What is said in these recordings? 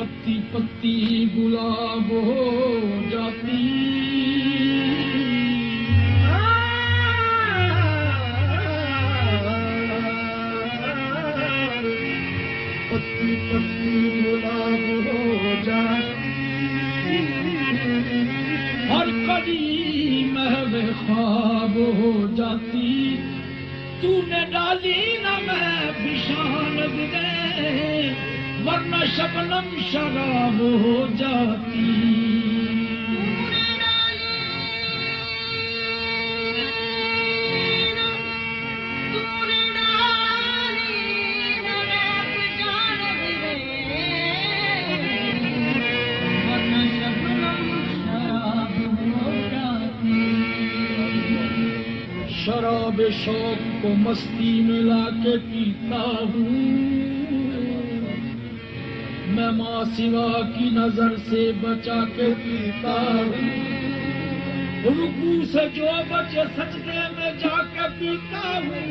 पत्ती पत्ती गुलाब हो जाती, पत्ती पत्ती गुलाब हो जाती, हर कड़ी महव ख्वाब हो जाती। तूने डाली न मैं बिशान गिरे, वरना शबनम शराब हो जाती। शराब शौक को मस्ती में लाके पीता हूँ, मैं माँ सिवा की नजर से बचा के पीता हूँ। रुकू से जो बचे सजदे में जाके पीता हूँ,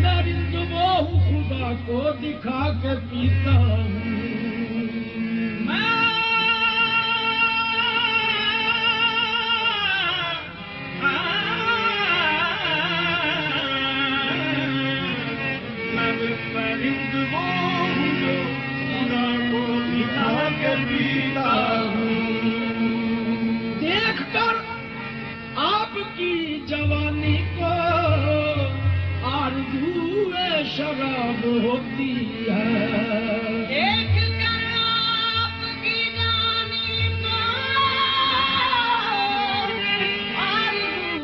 मैं रिंदुबो हूँ खुदा को दिखा के पीता हूँ। देखकर आपकी जवानी को आरज़ू शराब होती है। देखकर आपकी जवानी को आरज़ू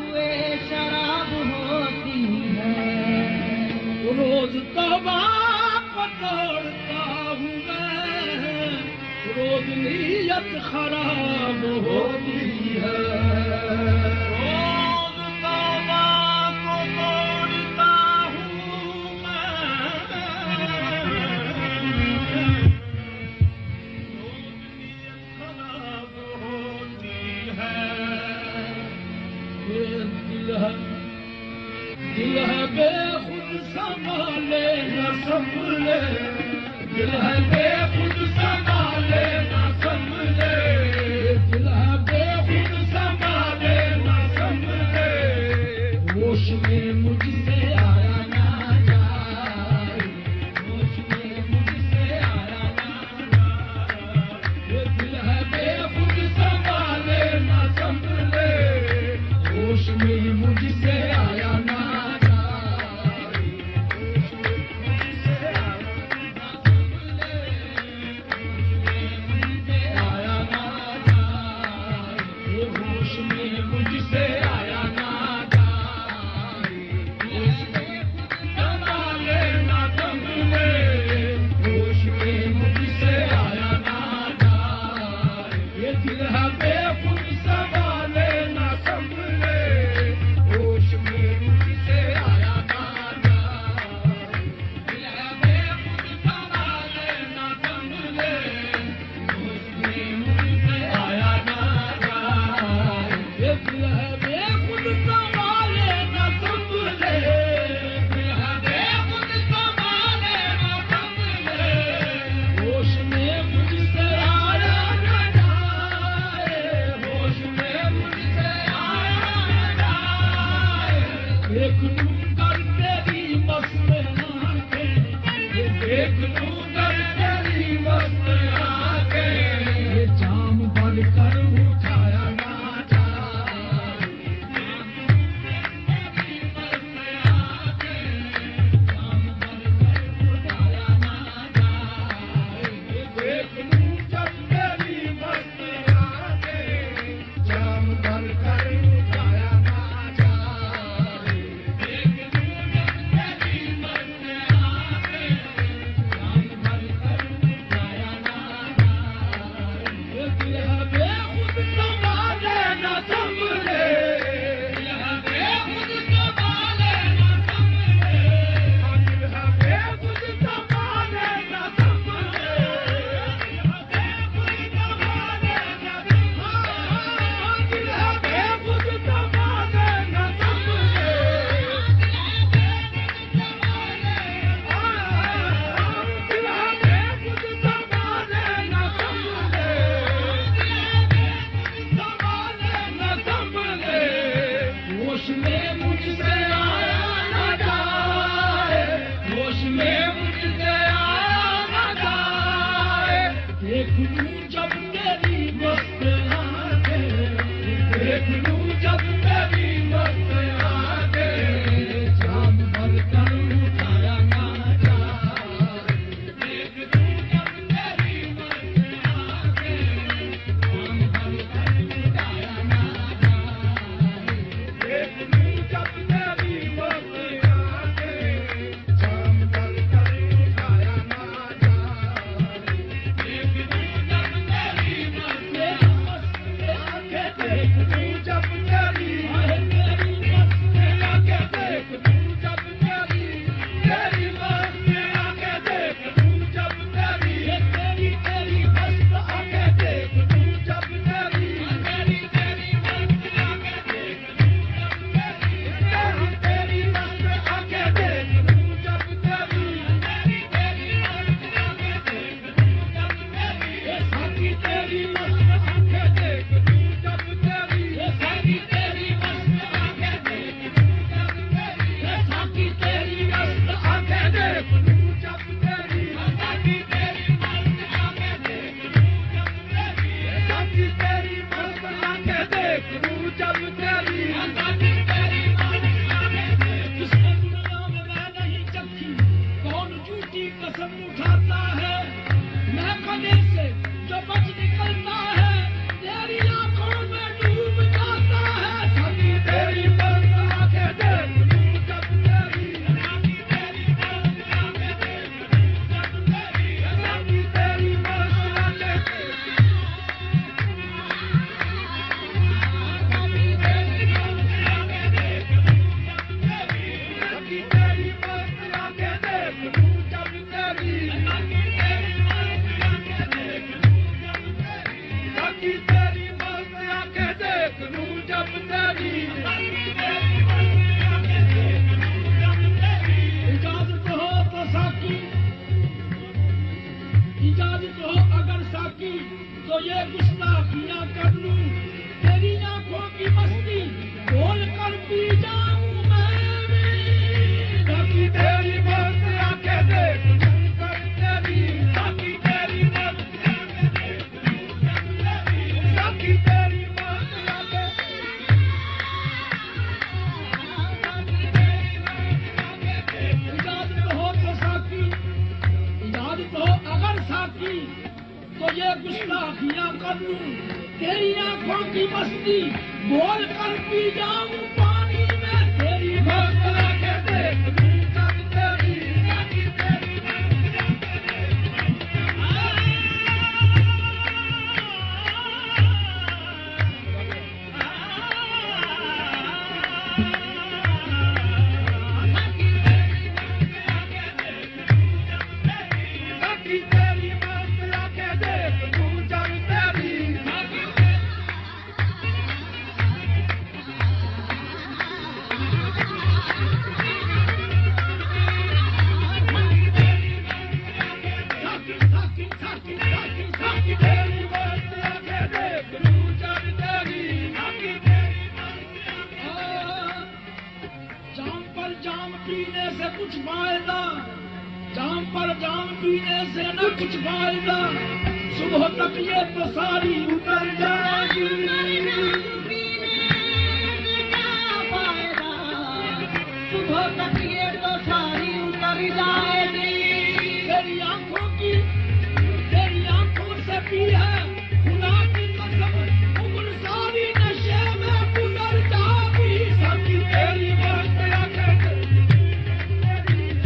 शराब होती है। रोज तौबा पकड़ता हूँ मैं, रोज नीयत खराब होती है। रोज तौबा को तोड़ता हूँ मैं, रोज नीयत खराब होती है। ये दिल है बेखुद संभाले न संभले, दिल है बेखुद संभाले न संभले, दिल है बेखुद संभाले न देख लूं जब तेरी मस्त आंखें, देख लूं जब तेरी मस्त आंखें, जाम भर कर उठाया ना जाए। देख लूं जब तेरी मस्त आंखें, जाम भर कर उठाया ना जाए। देख लूं जब तेरी मस्त आंखें, जाम भर कर उठाया ना जाए। देख लूं जब तेरी मस्त आंखें, देख लूं जब तेरी मस्त आंखें, देख लूं जब तेरी मस्त आंखें, देख लूं जब तेरी मस्त आंखें, देख लूं जब तेरी मस्त आंखें, देख लूं जब तेरी मस्त आंखें, देख लूं जब तेरी मस्त आंखें, देख लूं जब तेरी साकी तेरी मस्त आंखें, देख लूं जब तेरी साकी तेरी मस्त आंखें, देख लूं जब तेरी साकी तेरी मस्त आंखें, देख लूं जब तेरी साकी तेरी मस्त आंखें, देख लूं जब तेरी साकी तेरी मस्त आंखें, देख लूं जब तेरी साकी तेरी मस्त आंखें, जिसने दुनिया में मैं नहीं चखी, कौन झूठी कसम उठाता है। मैं कने से जो बच निकलता है, तेरी आंखों में डूब जाता है। साकी तेरी मस्त आंखें, देख लूं जब तेरी साकी तेरी मस्त आंखें, देख लूं जब तेरी साकी तेरी मस्त आंखें, देख लूं साकी तेरी मस्त आंखें, देख लूं जब तेरी साकी तेरी मस्त आंखें, देख लूं जब तेरी साकी तेरी मस्त आंखें, देख लूं जब तेरी साकी तेरी मस्त आंखें, देख लूं जब तेरी साकी तेरी मस्त आंखें, देख लूं जब तेरी। इजाजत हो तो साकी, इजाजत हो अगर साकी, तो ये गुस्ताखियां कर लूं। तेरी आंखों की मस्ती बोल कर पी जाऊं मैं भी। साकी तेरी मस्त आंखें, देख लूं कर तेरी साकी तेरी मस्त आंखें, देख लूं जब तेरी साकी तेरी मस्त आंखें, साकी तेरी मस्त आंखें, देख। इजाजत हो तो साकी, इजाजत हो अगर साकी, तो ये गुस्ताखियां कर लूं। तेरी आंखों की मस्ती बोल कर पी जाऊं पानी में। तेरी मस्त आंखें, देख लूं जब तेरी साकी तेरी मस्त आंखें, देख लूं। साकी तेरी मस्त आंखें, देख लूं जब तेरी साकी तेरी मस्त आंखें, देख लूं जब तेरी साकी तेरी। जाम पर जाम पीने से कुछ फायदा, जाम पर जाम पीने से न कुछ फायदा। सुबह तक ये तो सारी उतर जाएगी। सुबह तक ये तो सारी उतर जाएगी। तेरी आंखों से पी है खुदा की कसम, उम्र सारी नशे में गुजर जाएगी। साकी तेरी मस्त आंखें,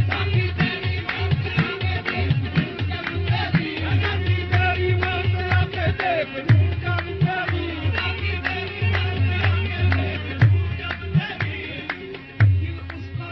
साकी तेरी मस्त आंखें, देख लूं जब तेरी साकी तेरी मस्त आंखें, देख लूं जब तेरी साकी तेरी मस्त आंखें, देख लूं जब तेरी। दिल उसका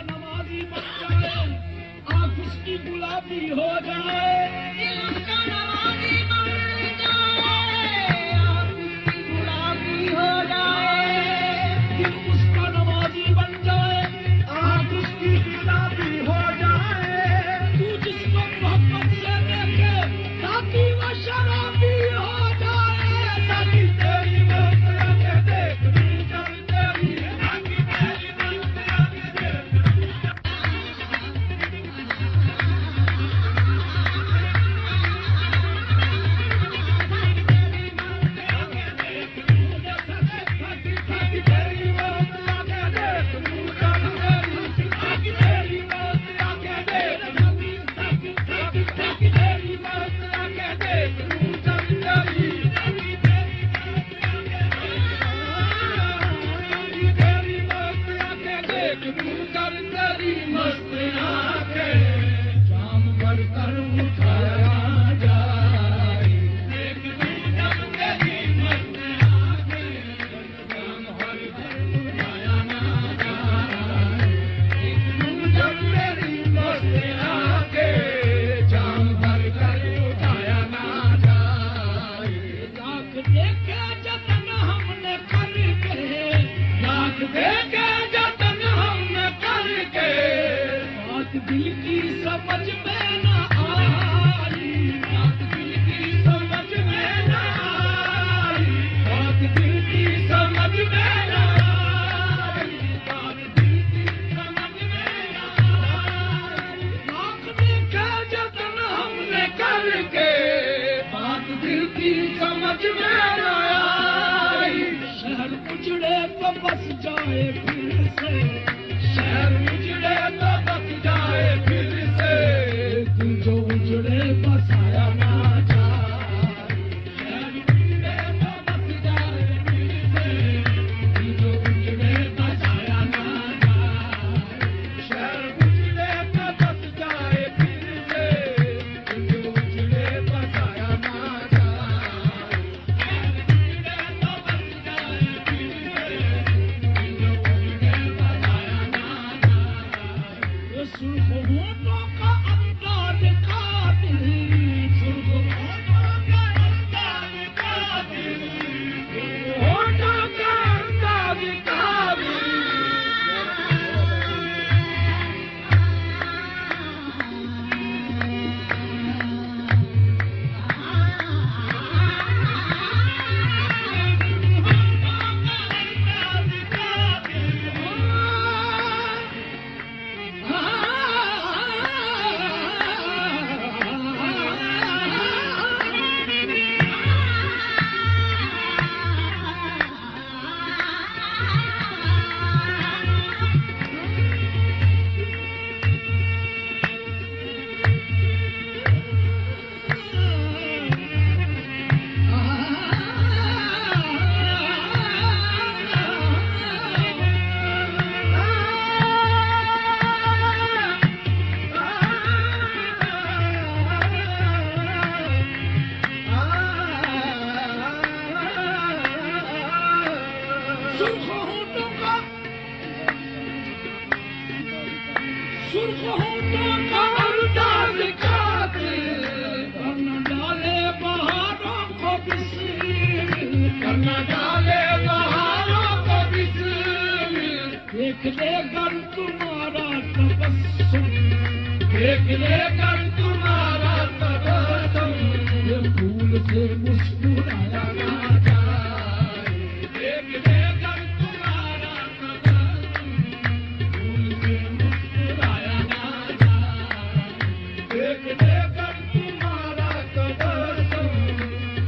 दिल की समझ में न आई, बात दिल की समझ में न आई, बात दिल की समझ में न आई, बात दिल की समझ में न आई। लाख देखे जतन हमने करके, बात दिल की समझ में न आई। शहर उजड़े तो बस जाए फिर से, शहर उजड़े तो बस जाए फिर से, दिल जो उजड़े बसाया ना जाए। शहर उजड़े तो बस जाए फिर से, दिल जो उजड़े बसाया ना जाए। शहर उजड़े तो बस जाए फिर से, दिल जो उजड़े बसाया ना जाए। शहर उजड़े तो बस जाए फिर से, दिल जो उजड़े बसाया ना जाए। सुर्ख होठों का अंदाज कातिल, सुर्ख होठों का अंदाज कातिल, होठों का अंदाज कातिल। सुर्ख होठों का, सुर्ख होठों का अंदाज कातिल, करना डाले बहारों को बिस्मिल, करना डाले बहारों को बिस्मिल। देख ले कर तुम्हारा तबस्सुम, देख ले कर तुम्हारा तबस्सुम, ये फूल से मुस्कुराया ना जाए। देख ले कर तुम्हारा तबस्सुम, फूल से मुस्कुराया ना जाए। देख ले कर तुम्हारा तबस्सुम,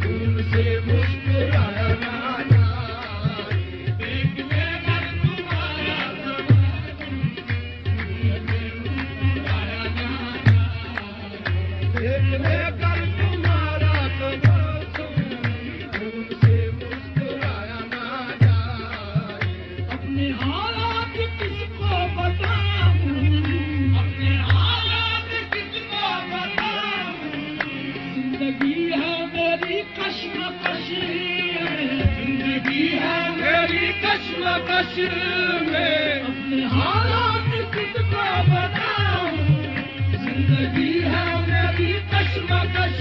फूल से मुस्कुराया ना जाए। देख ले कर तुम्हारा तबस्सुम, फूल से मुस्कुराया ना जाए। देख ले कर तुम्हारा तबस्सुम, फूल से मुस्कुराया ना जाए। अपने हालात किसको बताऊं, अपने हालात किसको बताऊं, जिंदगी है मेरी कश्मकश में, जिंदगी है मेरी कश्मकश में। अपने हालात किसको बताऊं, जिंदगी है मेरी कश्मकश